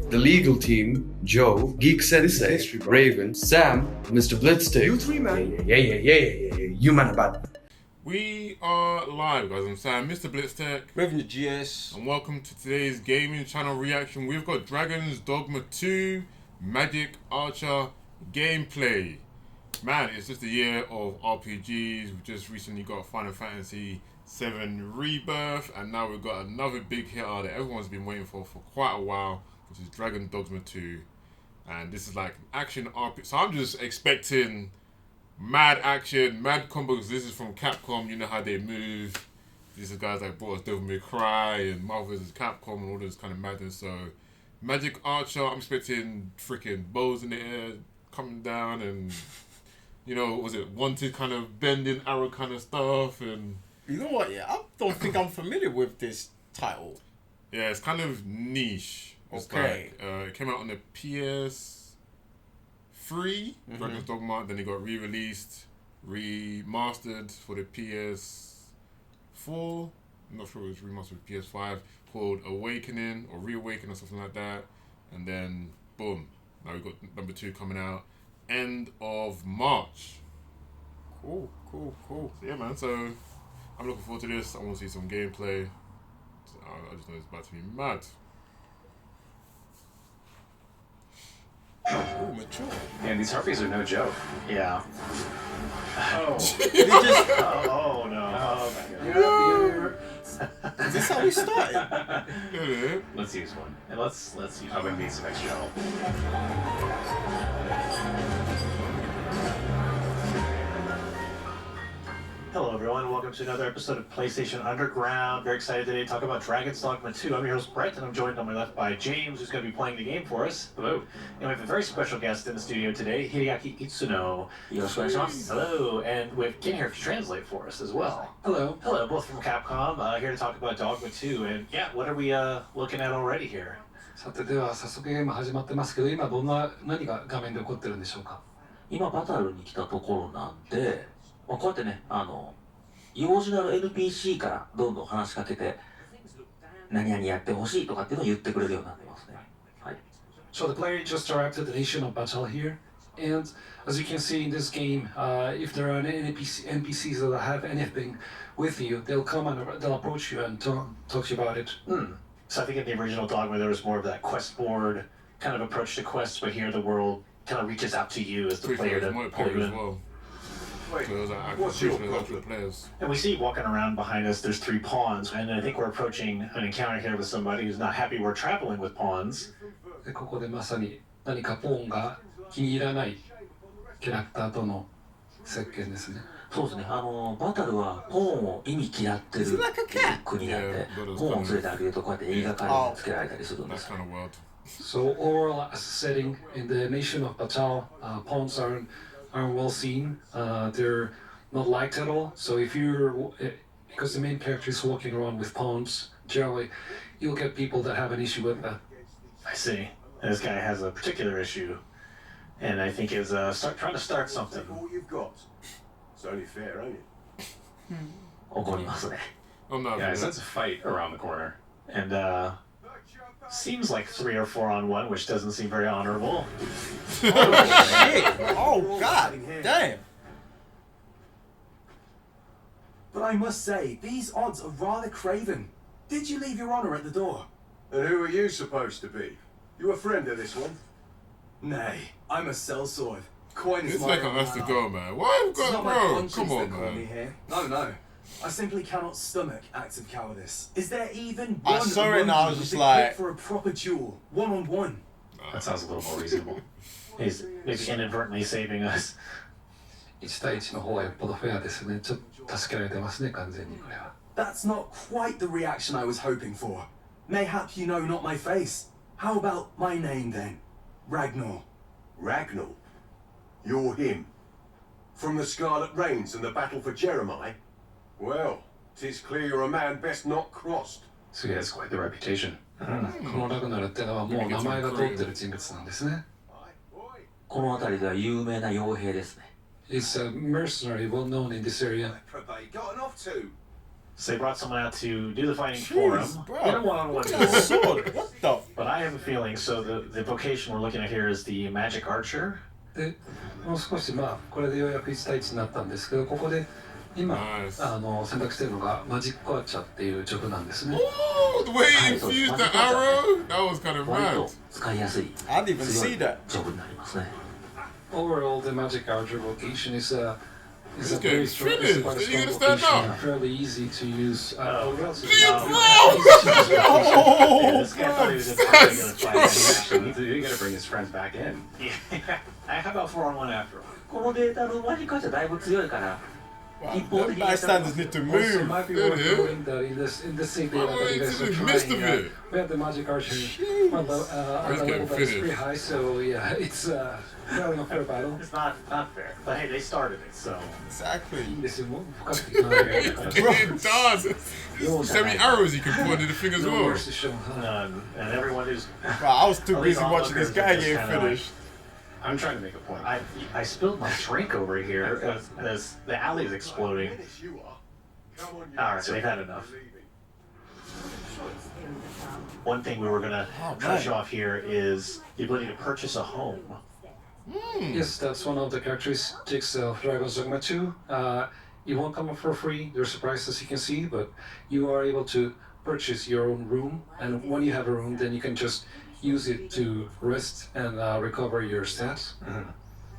the legal team, Joe, Geek Sensei, Raven, Sam, Mr. Blitzstick. You three, man. Yeah. You man about. We are live, guys. I'm Sam, Mr. Blitztech. Revenue GS. And welcome to today's gaming channel reaction. We've got Dragons Dogma 2, Magic Archer gameplay. Man, it's just a year of RPGs. We just recently got Final Fantasy 7 Rebirth, and now we've got another big hitter that everyone's been waiting for quite a while, which is Dragon Dogma 2. And this is like an action RPG. So I'm just expecting mad action, mad combos. This is from Capcom. You know how they move. These are guys like brought us Devil May Cry and Marvel vs. Capcom and all this kind of madness. So Magic Archer, I'm expecting freaking bows in the air coming down, and you know, was it Wanted kind of bending arrow kind of stuff. And You know what? Yeah, I don't think I'm familiar with this title. yeah, it's kind of niche. It's Okay. like, it came out on the PS3, Dragon's Dogma. Then it got re-released, remastered for the PS4. I'm not sure it was remastered for PS5, called Awakening or Reawaken or something like that. And then boom, now we've got number 2 coming out end of March. Cool. So yeah, man. So I'm looking forward to this. I want to see some gameplay. I just know it's about to be mad. Oh, mature. Man, these harpies are no joke. Yeah. Oh. They just, Oh no. Oh my god. is this how we started? Yeah. Let's use one. And let's use I'm gonna need some extra help. Hello everyone, welcome to another episode of PlayStation Underground. Very excited today to talk about Dragon's Dogma 2. I'm your host Brett, and I'm joined on my left by James, who's going to be playing the game for us. Hello. And we have a very special guest in the studio today, Hideaki Itsuno. Hello. And we have Ken here to translate for us as well. Hello. Hello, both from Capcom, here to talk about Dogma 2. And yeah, what are we looking at already here? さてでは早速ゲーム始まってますけど、今何が画面で起こってるんでしょうか。今バトルに来たところなんで、こうやってね、用事のある NPC からどんどん話しかけて、何々やってほしいとかっていうのを言ってくれるようになってますね。はい。So the player just arrived at the nation of Batal here, and as you can see in this game, if there are any NPCs that have anything with you, they'll come and they'll approach you and talk to you about it. So I think in the original Dogma there was more of that quest board kind of approach to quests, but here the world kind of reaches out to you as the player to pull you as in. well. Wait, So there's like what's your actual problem? players. And we see walking around behind us, there's 3 pawns, and I think we're approaching an encounter here with somebody who's not happy we're traveling with pawns. でここでまさに何かポーンが気に入らないキャラクターとの接見ですね。そうですね、バトルはポーンを意味嫌ってる国なんで、ポーンを連れてあげるとこうやって言いがかりをつけられたりするんで That す。 kind of world. So overall, as a setting in the nation of Batal, pawns aren't well seen. They're not liked at all. So if because the main character is walking around with pawns, generally, you'll get people that have an issue with that. I see. And this guy has a particular issue, and I think is trying to start something. All you've got. It's only fair, ain't it? 怒りますね。 I'm not. Yeah, I sense a fight around the corner. And seems like 3 or 4 on 1, which doesn't seem very honorable. Shit! Oh god! Damn! But I must say, these odds are rather craven. Did you leave your honor at the door? And who are you supposed to be? You a friend of this one? Nay, I'm a sellsword. Coin is It's my like own us to ally. go, man. Why you It's got not my bro? conscience Come on, that call me man. here. No. I simply cannot stomach acts of cowardice. Is there even I one saw it and among I you was who's just equipped like- for a proper duel, one-on-one? That sounds a little more reasonable. He's maybe inadvertently saving us. 1対1の方はよっぽどフェアですね。ちょっと助けられてますね、完全にこれは。That's not quite the reaction I was hoping for. Mayhap you know not my face. How about my name then? Ragnar. Ragnar? You're him. From the Scarlet Rains and the battle for Jeremiah? Well, 'tis clear you're a man best not crossed. So he has quite the reputation. このラグナルってのはもう名前が通ってる人物なんですね。この辺りでは有名な傭兵ですね。He's a mercenary well known in this area. Where have they gotten off to? So they brought someone out to do the fighting for him. Jeez, bro. In a one-on-one Look at that duel. sword. What the? But I have a feeling, so the vocation we're looking at here is the Magic Archer. でもう少しこれでようやく1対1になったんですけど、ここで今 Nice. 選択しているのがマジックアーチャーっていうジョブなんですね。 Oh, the way he infused the arrow, that was kind of 割 mad. と使いやすい I didn't even 強い see that. ジョブになりますね。 Overall, the Magic Archer vocation is a He's very getting strong, finished. is quite a Are you strong gonna stand vocation, up? fairly easy to use. Yeah, this guy thought he was just probably gonna fight. You gotta bring his friends back in. Yeah. How about 4-on-1 after all? このデータのマジックアーチャーだいぶ強いから、 Wow, 一方 the 的にやってます bystanders need to Also, move. might be worth knowing that in the same data that you guys are in the midst of trying, it. we have the Magic Archer on the He's level getting that's pretty finished. high, so yeah, it's fairly unfair battle. It's not fair. But hey, they started it, so. Exactly. いいんですよ、もう深くてない It does. There's so many arrows he can put under the thing as No well. mercy shown, huh? None. And everyone who's. Wow, I was too At least busy watching this onlookers guy are just get kinda finished. I'm trying to make a point. I spilled my drink over here as the alley is exploding. Finish you are. Come on, you Alright, so they've had enough. leaving. One thing we were gonna Oh, touch man. off here is the ability to purchase a home. Yes, that's one of the characteristics of Dragon's Dogma 2. It won't come for free, there's a price as you can see, but you are able to purchase your own room, and when you have a room, then you can just use it to rest and recover your stats.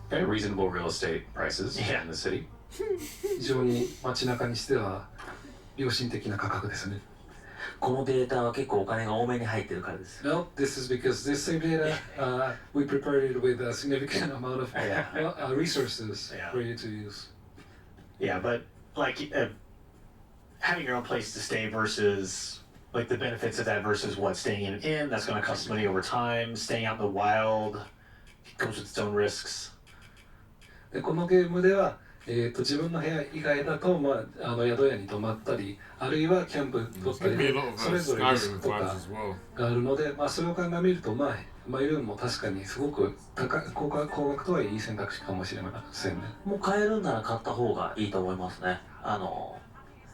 Very reasonable real estate prices Yeah. in the city. 非常に街中にしては良心的な価格ですね。このデータは結構お金が多めに入ってるからです。 No, this is because this same data, we prepared it with a significant amount of resources Yeah. for you to use. Yeah, but like having your own place to stay versus like the benefits of that versus what staying in an inn that's going to cost money over time. Staying out in the wild comes with its own risks. でこのゲームでは、自分の部屋以外だと、宿屋に泊まったり、あるいはキャンプ取ったり Give me a で lot of それぞれリス Skyrim クと vibes か as well. があるので、それを鑑みると、マイルームも確かにすごく高額とはいい選択肢かもしれませんね。もう買えるんなら買った方がいいと思いますね。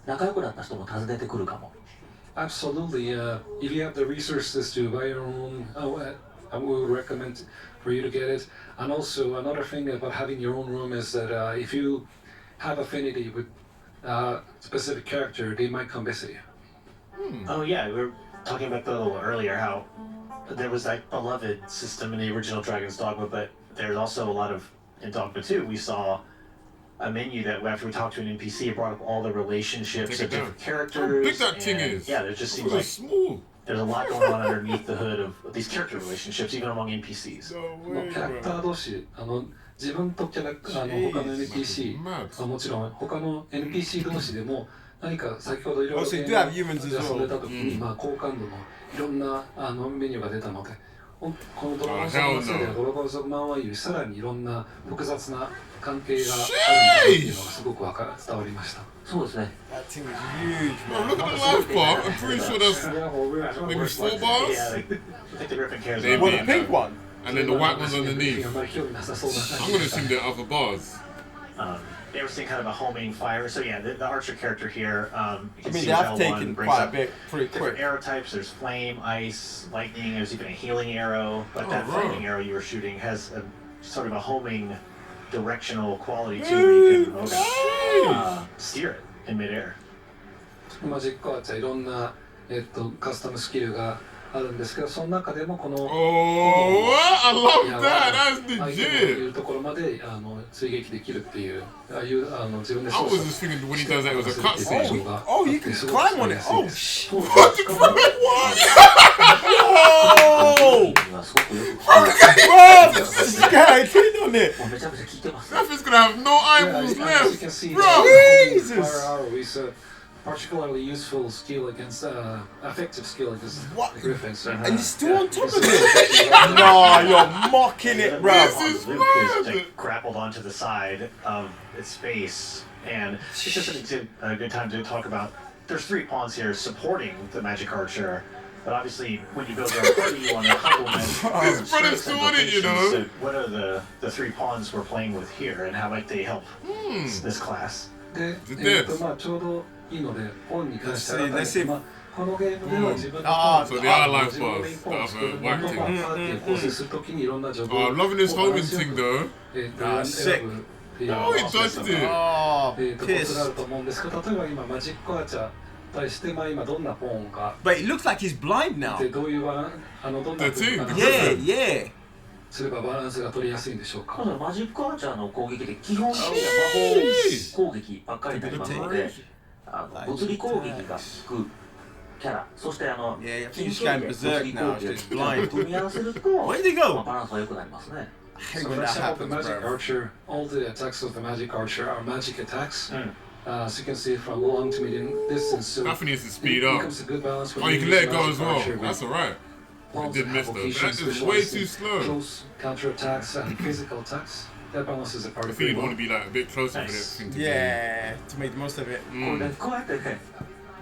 仲良くなった人も訪ねてくるかも。 Absolutely. If you have the resources to buy your own, I would recommend for you to get it. And also another thing about having your own room is that if you have affinity with a specific character, they might come visit you. Oh yeah, we were talking about that a little earlier how there was that beloved system in the original Dragon's Dogma, but there's also a lot of in Dogma 2 we saw a menu that after we talked to an NPC, it brought up all the relationships Take of it different down. characters. How big that thing and, is. Yeah, there just seems It like was small. there's a lot going on underneath the hood of these character relationships, even among NPCs. No この way, キャラクタ bro. ー同士、自分と他の NPC、 Mad. もちろん他の NPC 同士でも何か先ほどいろいろ Oh, so you do have humans as 遊んで well. た時に、好感度のいろんなメニューが出たので、このドラゴンズ hell のせいで no. ドラゴンズマンはよりさらにいろんな複雑な関係があるんだなっていうのがすごく伝わりました。そうですね。 That thing is huge, Bro, man. look at the life bar. I'm pretty sure that's maybe 4 Yeah, bars. I think the Griffin cares They about What, be- the that. pink one? And then the white one's underneath. あまり興味なさそうな感 I'm じ gonna でした assume they're other bars. They were seeing kind of a homing fire. So yeah, the archer character here, you I can mean, see they have L1 taken brings quite a up bit pretty different quick. arrow types. There's flame, ice, lightning. There's even a healing arrow. But that right. flaming arrow you were shooting has a sort of a homing, directional quality too, where you can steer it in midair. マジックアーチャーいろんな、カスタムスキルがあるんですけど、その中でもこの Oh, I love that. That's 相手のい legit. るところまで追撃できるっていう、自分で I was just thinking when he does that, it was a cutscene. Oh, you can climb on it. Oh, shit. Whoa! がすごくよく Bro, this guy hit on it. もうめちゃくちゃ効いてます。 That fit's gonna have no Yeah, eyeballs as you left. can see, Bro, Jesus. fire arrow is a particularly useful skill against effective skill against What? griffins. And you're still on top of it. Nah, you're mocking it, bro. Luke This is is mad. like, grappled onto the side of its face, and it's just a good time to talk about. There's 3 pawns here supporting the Magic Archer, but obviously when you build your own party, you want to complement. This brother's strengths and doing it, you know. vocations. So what are the 3 pawns we're playing with here, and how might they help this class? で、でちょうどいいので、ポンに関しては Let's see. このゲームでは自分の So they are life 自分のメイン bars ポンを that 作る have も a の whack の thing. パーティーを構成するときにいろんなジョブ Oh, I'm loving this をバラ homing ンスよ thing く though. 選ぶっていう Oh, he dodged it. Oh, コツがある pissed. と思うんですけど、例えば今マジックアーチャーに対して今どんなポンが But it looks like he's blind now. でどういうバランどんな The two, バラン the ス Yeah, yeah. すればバランスが取りやすいんでしょうか。ただマジックアーチャーの攻撃で基本的には魔法攻撃ばっかりになりますので、物理攻撃が効くキャラ、そしてYeah, I think 近 he's 距離 going で berserk 物理 now. 攻 He's 撃 blind. を組み合わせると、 Where did he go? バランスは良くなりますね。 I hate So when for that example, the happens, magic bro. archer, all the attacks of the magic archer are magic attacks. As you can see from long to medium distance, so Definitely needs to it speed up. becomes a good balance. When Oh, you can use let it go magic as well. archer with That's alright. I pawns did and miss though. avocations That is way specialized too in slow. Close counter attacks and physical attacks. That balance is a part I of think it. you'd want to be like a bit closer for Nice. this thing to Yeah, to make the most of it. これね、こうやってね、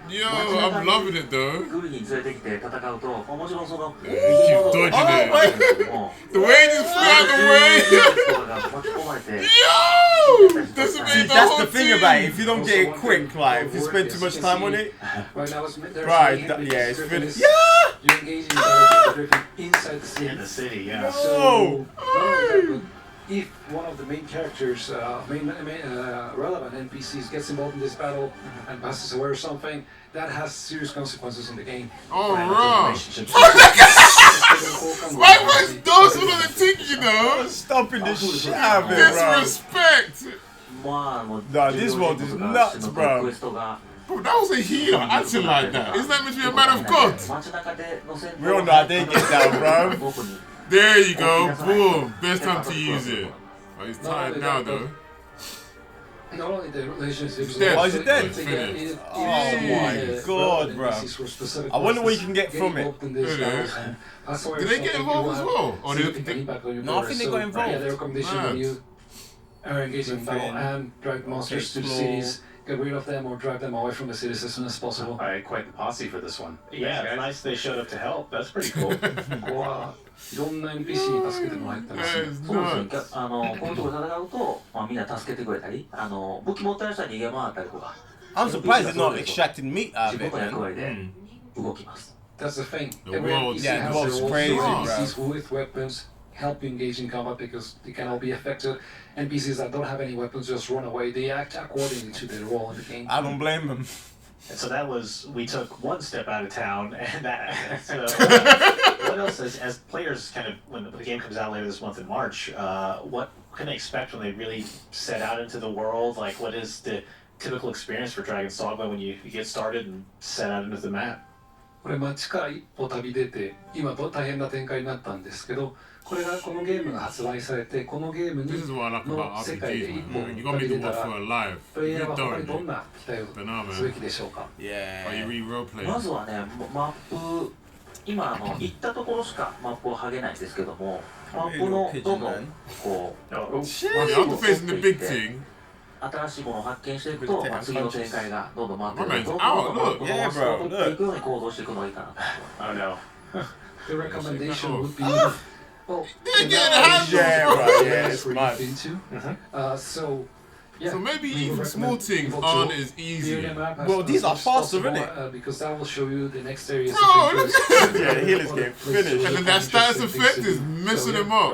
be. Yo, I'm loving it though. グルに連れてきて戦うと、もちろんその keep dodging it. も The way he just flew out the way. 人が巻き込まれて、 Yo! Decimated See, the that's whole the thing team. about it. If you don't Also, get it one quick, thing like if you will spend work too is much you time can on see it, Right now, there's Right, a that- yeah, it's Griffin finished. is- Yeah! You're engaging the Griffin inside the city. In the city, yeah. So, not only that, but if one of the main characters, relevant NPCs gets involved in this battle and passes away or something, that has serious consequences in the game. Alright. Relationships. Why was those one of the ticket, you know? stopping the shit out of it, bro. Disrespect. まあもう Nah, this world is nuts, bro. クエストが Bro, that was a healer acting like that. Isn't that meant to be a man of God? 街中での戦闘 We all know how they get down, bro. 僕に There you go. Boom. Best time to use it. Oh, he's tired now though. Not only the relationships, dead. Why is it dead? Oh my God, bro. I wonder what you can get from it. Did they get involved as well? Or No, I think they got involved. Yeah, the recommendation Mad. when you are engaging in battle Griffin. and drag monsters to the Explore. cities, get rid of them or drive them away from the cities as soon as possible. I had quite the posse for this one. Yeah, it's nice they showed up to help. That's pretty cool. ここはいろんな NPC に助けてもらってます That ね。 is そうですね nuts. こういうところで戦うと、まあ、みんな助けてくれたり武器持ってる人は逃げ回ったりとか I'm surprised they're not extracting meat out 自 of 分 it, の man. 役割で動きます That's the thing. The Every world- NPC yeah, the has world's their own crazy, NPCs with weapons help you engage in combat because they can all be effective. NPCs that don't have any weapons just run away. They act accordingly to their role in the game. I don't blame them. And so that was, we took one step out of town, and that. So, what else is, as players kind of, when the game comes out later this month in March, what can they expect when they really set out into the world? Like, what is the typical experience for Dragon's Dogma when you get started and set out into the map? これ街から一歩旅出て今大変な展開になったんですけど、これがこのゲームが発売されてこのゲーム This is に what I like の about 世界で RPGs, 一歩 man. You gotta 旅 make 出 them た work ら for a live. プレイ You ヤーは他にどん don't. な期待 But nah, をすべ man. きでしょうか。 Yeah. Are you re-role ま playing? ずはねマップ今行ったところしかマップを剥げないんですけどもマップのどんどんこう Yeah, I'm facing the big thing. 新しいものを発見していくと、まあ、次の展開がどんどん回ってく My る man's どんどん out, どんどん look. この Yeah, マスを bro, 取っていくように行動していくのがいいかな Oh no. The recommendation would be well, They're in getting that handled, Yeah, bro. right, yeah, it's where mad. you've been to. So, yeah. So maybe we even would small recommend things people aren't to as clear easy. the map as Well, these much are as faster, possible, innit? Because that will show you the next areas. Bro, of look interest. at- Yeah, the healer's game finished. And then that status effect is messing So, him up.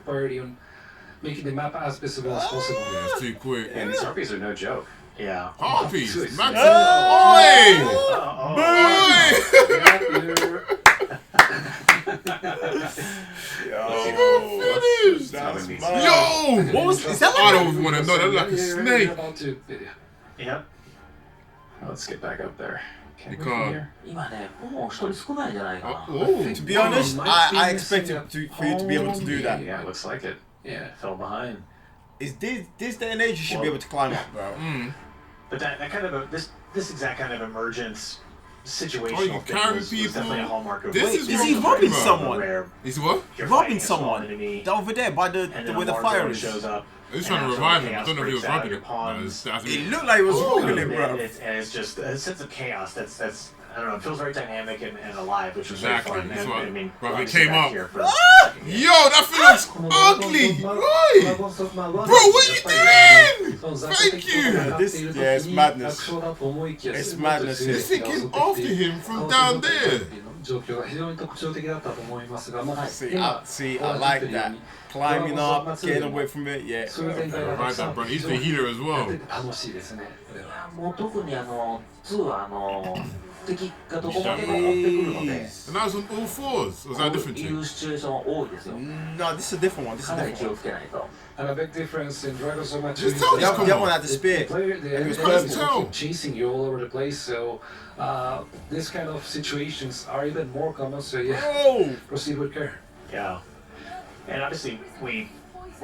Priority on making the map as visible as possible. Yeah, it's too quick. And these harpies are no joke. Yeah. Harpies. Twist. Man, Oh! oi! You're- Finished. That's Yo! mad. Yo! What was? Is that I like? don't want to know. That's like a snake. You're about to- Yep. Let's get back up there. Can You we from can't. here? 今ねもう一人少ないんじゃないかな Oh. To be honest, I expected for you to be able to do that. Yeah, looks like it. Yeah. Fell behind. Is this day and age you should be able to climb up, bro? Mm. But that kind of this exact kind of emergence situational Oh, you thing carry was people. definitely a hallmark of This Wait, is Is what he I'm robbing talking about. someone? where Is what? you're Robbing fighting a small someone enemy, over there by the and then where the Mark fire Zone is. shows up. He's and trying to absolute revive him. I chaos don't know if he was breaks out, robbing your it. pawns. It looked like he was robbing it, bro. And it's just a sense of chaos that's I don't know, it feels very dynamic and alive, which was Exactly. very fun. That's And, what- I mean, bro, it obviously came back up. here for the second Yo, that thing looks ugly. Right. Bro, what are you doing? Thank you. It's madness. It's madness. This thing came after him from down there. See, I like that. Climbing up, getting away from it, yeah. Right, that bro. He's the healer as well. もう特に2は敵がどこまでも追ってくるので And that was on all fours. Or was that a different い team? うシチュエーション多いですよ No, this is a different one. This is か a なり different 気を one. つけないと And a big difference in Dragon's Dogma 2 Just is tell that us, That one had the the spear. player, the enemies purple. will keep chasing you all over the place, so this kind of situations are even more common, so yeah, Oh! proceed with care. Yeah. And obviously, we're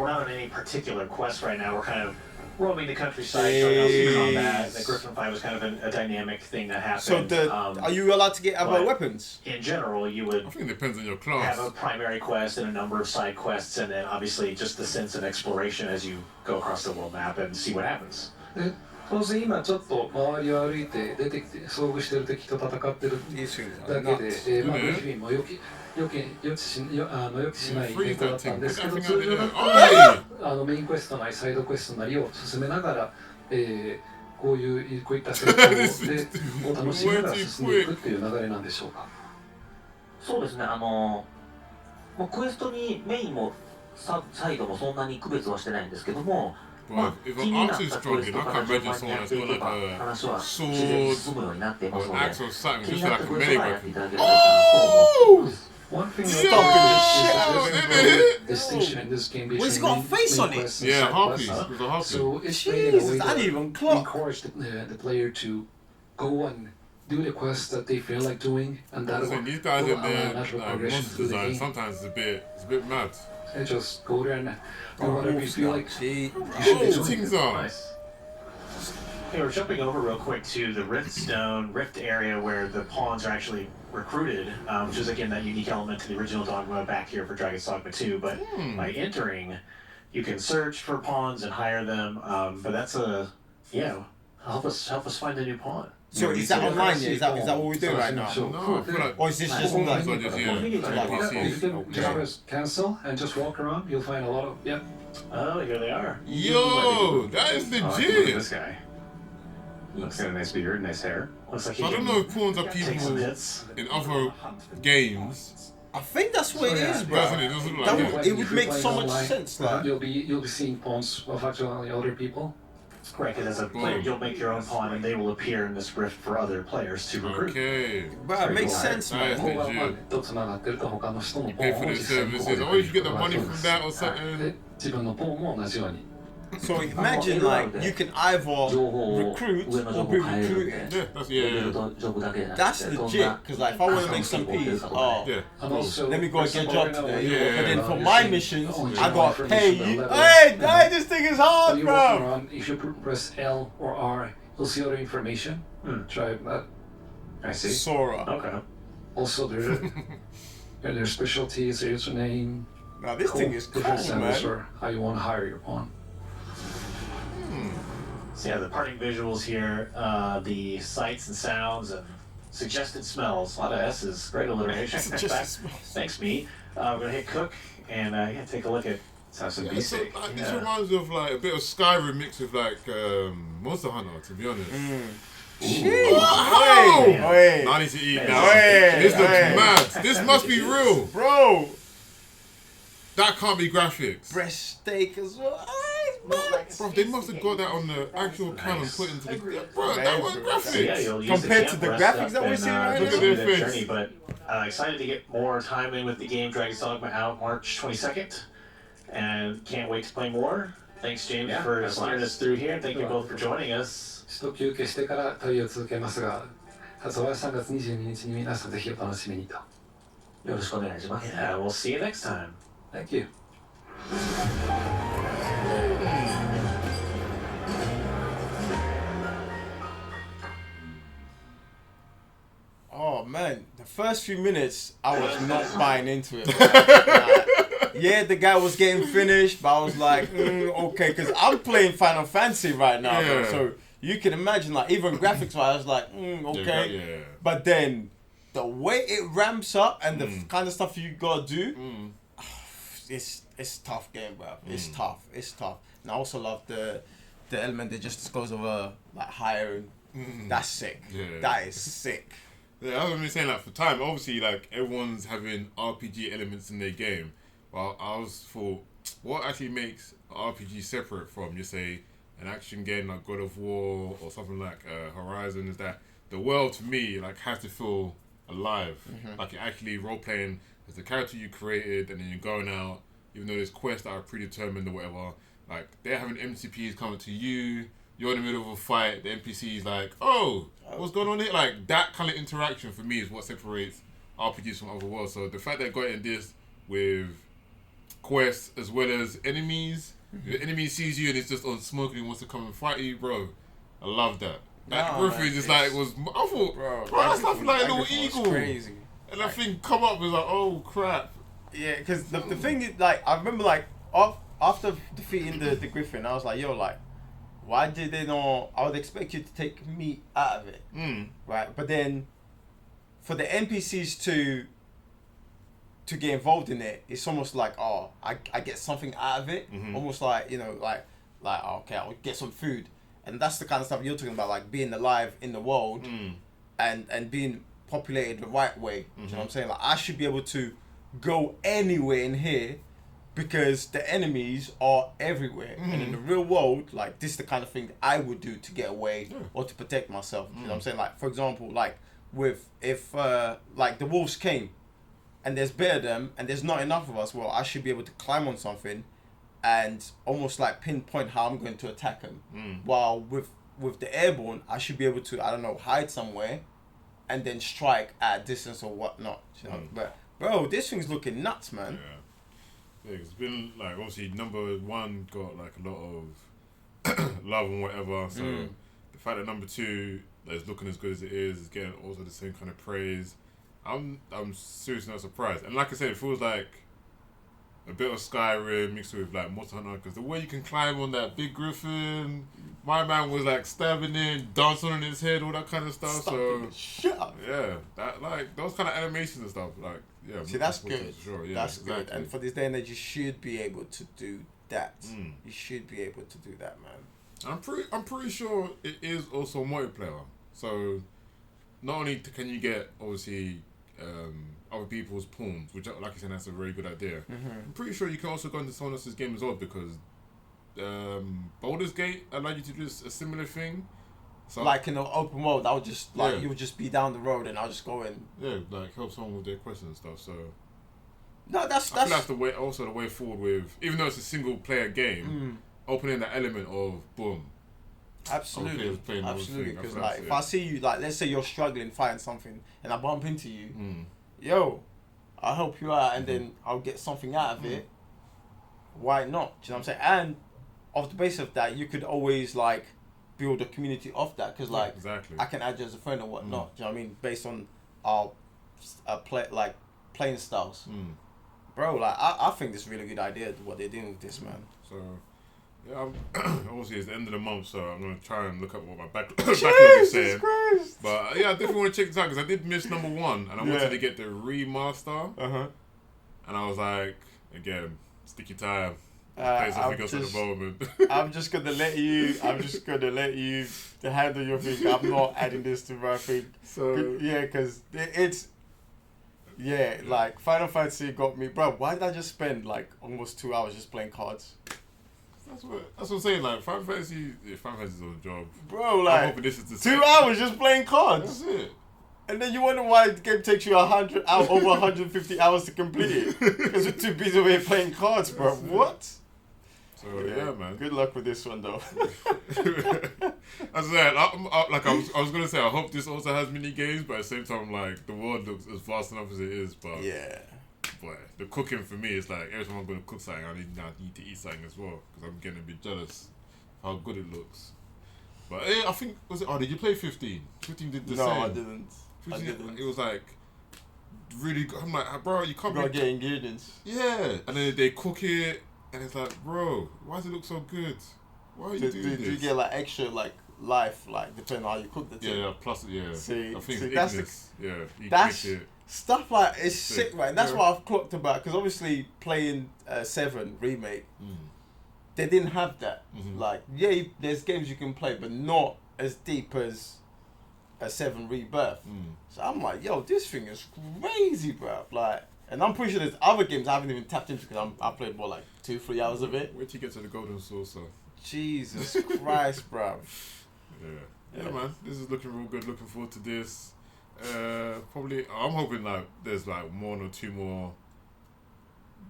not on any particular quest right now. We're kind of roaming the countryside, showing off some combat. The Griffin fight was kind of a dynamic thing that happened. So are you allowed to get other but- weapons? In general, you would I think it depends on your have class. a primary quest and a number of side quests, and then obviously just the sense of exploration as you go across the world map and see what happens. で当然今ちょっと周りを歩いて出てきて遭遇してる敵と戦ってる These things だ are けで、 nuts. グリフィンも予期しない傾向だったんですけど Freeze that 通 thing 常 out だ there. ったら Oh, メインクエストなりサイドクエストなりを進めながら、こういった戦闘でを楽しみながら進んでいくっていう流れなんでしょうか。そうですねもうクエストにメインもサイドもそんなに区別はしてないんですけども Well, if 気 an になっ axe is たクエス struggling, ト I か can't ら順 imagine 番にや someone って that's い got け like ば a 話は自然に進むようになっています or の an で axe or something, 気に just なっ like た a クエスト melee からやって weapon. いただければいいかなと思ってます One thing Yo, that nigga. distinction in this game between Well, it's got a main face on it. quests and Yeah, side harpies. quests. There's a harpy. So it's made in a way Jesus, I that didn't even clock. encourage the player to go and do the quests that they feel like doing, and that So will these guys in allow there, natural like progression monster through the design, game. sometimes it's a bit mad. And just go there and do whatever you feel like. See? Oh, things are. Nice. Okay, we're jumping over real quick to the Rift area where the pawns are actually recruited, which is again that unique element to the original Dogma back here for Dragon's Dogma 2. But by entering, you can search for pawns and hire them. But that's help us find a new pawn. So is that online? Yeah? Is that what we're doing right now? No, I feel like Or is this just all like... these are just, yeah, You NPCs. can just press cancel and just walk around. You'll find a lot of Oh, here they are. Yo, that is Look at legit. this guy. Looks got a nice beard, nice hair. Looks like So I don't know if pawns are take some people hits. in other games. I think that's what it is, bro. Doesn't it? Doesn't look That like would, it. it would make so much sense, like... you'll be seeing pawns of actually other people. Right, because as a player, you'll make your own pawn, and they will appear in this rift for other players to recruit. Okay. Bro, it makes sense, That is man. ここがlegit. とつながってると他の人の You ポ pay ン for を the 実際に services. Or you get the money from that or something. 自分のポンも同じように So imagine, like, you can either recruit or be recruited. Yeah, that's レベル yeah. とジョブだけじゃなくて That's どん legit, な because like, if I want to make some peas, oh, Yeah. And also, let me go and get a job today. Yeah. But then for my missions, Only I gotta information pay about you. level. Hey, this thing is So hard, you walk bro. around, if you press L or R, you'll see other information. Try that. I see. Sora. Okay. Also, their specialties, their username, Now this thing is cool, different symbols, man. or how you want to hire your pawn. So yeah, the parting visuals here, the sights and sounds and suggested smells. A lot of S's. Great alliteration. Suggested Back- smells. Thanks, me. We're gonna hit cook and take a look at. Let's have some Yeah, beef so, steak. like, this reminds me of like a bit of Skyrim mixed with like Monster Hunter, to be honest. Oh! Wait, I need to eat Hey, now. hey, This looks hey. mad. This must be real. bro. That can't be graphics. Breast steak as well. Bro, they must have got that on the actual can and put into the... Bro, that was So yeah, graphics. you'll use Compared the to the camp graphics rest that up we're seeing right and, now? continue Look at their the face. journey, but excited to get more time in with the game. Dragon's Dogma out March 22nd, and can't wait to play more. Thanks, James, Yeah, for that's steering nice. us through here. Thank you both for joining us. 一度休憩してから旅を続けますが、発売は3月22日に皆さんぜひお楽しみにと。よろしくお願いします Yeah, we'll see you next time. Thank you. Oh man, the first few minutes I was not buying into it. Like, yeah, the guy was getting finished, but I was like, okay, because I'm playing Final Fantasy right now, bro, Yeah. so you can imagine, like, even graphics wise, I was like, okay. Yeah. But then the way it ramps up and the kind of stuff you gotta do, it's tough game, bro. It's tough. And I also love the element that just goes over like hiring. That's sick. Yeah. That is sick. Yeah, I was gonna saying, like, for time, obviously, like, everyone's having RPG elements in their game. But I was thought, what actually makes RPG separate from, just say, an action game like God of War or something like Horizon, is that the world, to me, like, has to feel alive. Like, you're actually role-playing as the character you created, and then you're going out, even though there's quests that are predetermined or whatever. Like, they're having MCPs coming to you, you're in the middle of a fight, the NPC's like, oh, what's going on here? Like, that kind of interaction for me is what separates RPGs from other worlds. So the fact that I got in this with quests as well as enemies, the enemy sees you and it's just on smoke and he wants to come and fight you, bro. I love that. That griffin just like was, I thought, bro, that's something like a little eagle. Crazy. And that thing come up was like, oh crap. Yeah, because the thing is, like, I remember, like, after defeating the griffin, I was like, yo, like, why did they not? I would expect you to take meat out of it, right? But then, for the NPCs to get involved in it, it's almost like, oh, I get something out of it. Almost like, you know, like oh, okay, I'll get some food, and that's the kind of stuff you're talking about, like being alive in the world, and being populated the right way. You know what I'm saying? Like, I should be able to go anywhere in here, because the enemies are everywhere. And in the real world, like, this is the kind of thing that I would do to get away or to protect myself. You know what I'm saying? Like, for example, like, if like the wolves came and there's bear them and there's not enough of us, well, I should be able to climb on something and almost like pinpoint how I'm going to attack them. While with the airborne, I should be able to, I don't know, hide somewhere and then strike at a distance or whatnot. You know? But bro, this thing's looking nuts, man. Yeah, it's been like, obviously number 1 got like a lot of love and whatever. So the fact that number 2 is looking as good as it is getting also the same kind of praise. I'm seriously not surprised. And like I said, it feels like a bit of Skyrim mixed with like Monster Hunter, because the way you can climb on that big griffin, my man was like stabbing it, dancing on his head, all that kind of stuff. Shut up. Yeah, that, like, those kind of animations and stuff, like, yeah. See, that's good. Sure. Yeah, that's exactly. good. And for this day and age, you should be able to do that. You should be able to do that, man. I'm pretty sure it is also multiplayer. So not only can you get, obviously, other people's pawns, which, like you said, that's a very good idea. I'm pretty sure you can also go into someone else's game as well, because Baldur's Gate allowed you to do a similar thing. So, like in the open world, I would just like you would just be down the road and I'll just go in. Yeah, like help someone with their questions and stuff. So no, that's I feel that's the way. Also, the way forward with, even though it's a single player game, opening that element of boom. Absolutely, because like if I see you, like, let's say you're struggling fighting something and I bump into you, yo, I'll help you out and then I'll get something out of it. Why not? Do you know what I'm saying? And off the base of that, you could always like build a community off that, because like I can add you as a friend or whatnot. Do you know what I mean? Based on our playing styles, bro. Like I think this is a really good idea what they're doing with this, man. So yeah, obviously it's the end of the month, so I'm gonna try and look up what my backlog is saying. Christ. But yeah, I definitely want to check this out, because I did miss number 1 and I wanted to get the remaster. And I was like, again, sticky time. Play something else at the moment. I'm just gonna let you to handle your thing. I'm not adding this to my thing. So yeah, because it's like Final Fantasy got me, bro. Why did I just spend like almost 2 hours just playing cards? That's what I'm saying. Like Final Fantasy's on the job, bro. Like I'm hoping this is the 2 hours just playing cards. That's it. And then you wonder why the game takes you over 150 hours to complete it, because you're too busy away playing cards, bro. What? So yeah, man. Good luck with this one, though. I said, I was gonna say, I hope this also has mini games, but at the same time, like, the world looks as vast enough as it is. But yeah, but the cooking for me is like, every time I'm gonna cook something, I need to eat something as well, because I'm getting a bit jealous of how good it looks. But I think did you play 15? 15 did the same. No, I didn't. 15, it was like really good. I'm like, bro, you can't get ingredients. Yeah, and then they cook it. And it's like, bro, why does it look so good? Why are you doing this? Do you get like extra like life, like depending on how you cook the thing. Yeah, plus yeah. See, I think see, it's that's ignis. Yeah, you that's cook it. stuff like it's sick, right? That's Yeah. what I've clocked about because obviously playing 7 remake, Mm. they didn't have that. Mhm. Like, yeah, there's games you can play, but not as deep as a 7 rebirth. Mm. So I'm like, yo, this thing is crazy, bro. Like, and I'm pretty sure there's other games I haven't even tapped into because I played more like 2-3 hours of it. Wait till you get to the golden saucer. Jesus Christ, bro. Yeah, man. This is looking real good. Looking forward to this. Probably, I'm hoping like there's like 1 or 2 more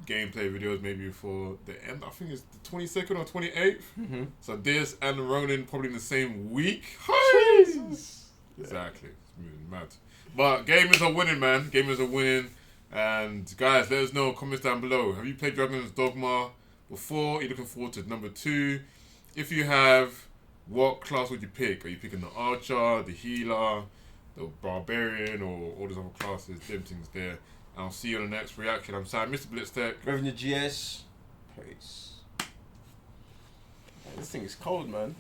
gameplay videos maybe for the end. I think it's the 22nd or 28th. Mm-hmm. So this and Ronin probably in the same week. Jesus. Exactly. It's moving mad. But gamers are winning, man. Gamers are winning. And guys, let us know. Comments down below. Have you played Dragon's Dogma before? Are you looking forward to number 2? If you have, what class would you pick? Are you picking the Archer, the Healer, the Barbarian, or all those other classes? Them things there. I'll see you on the next reaction. I'm Sam, Mr. Blitztech. Revenue GS. Peace. Man, this thing is cold, man.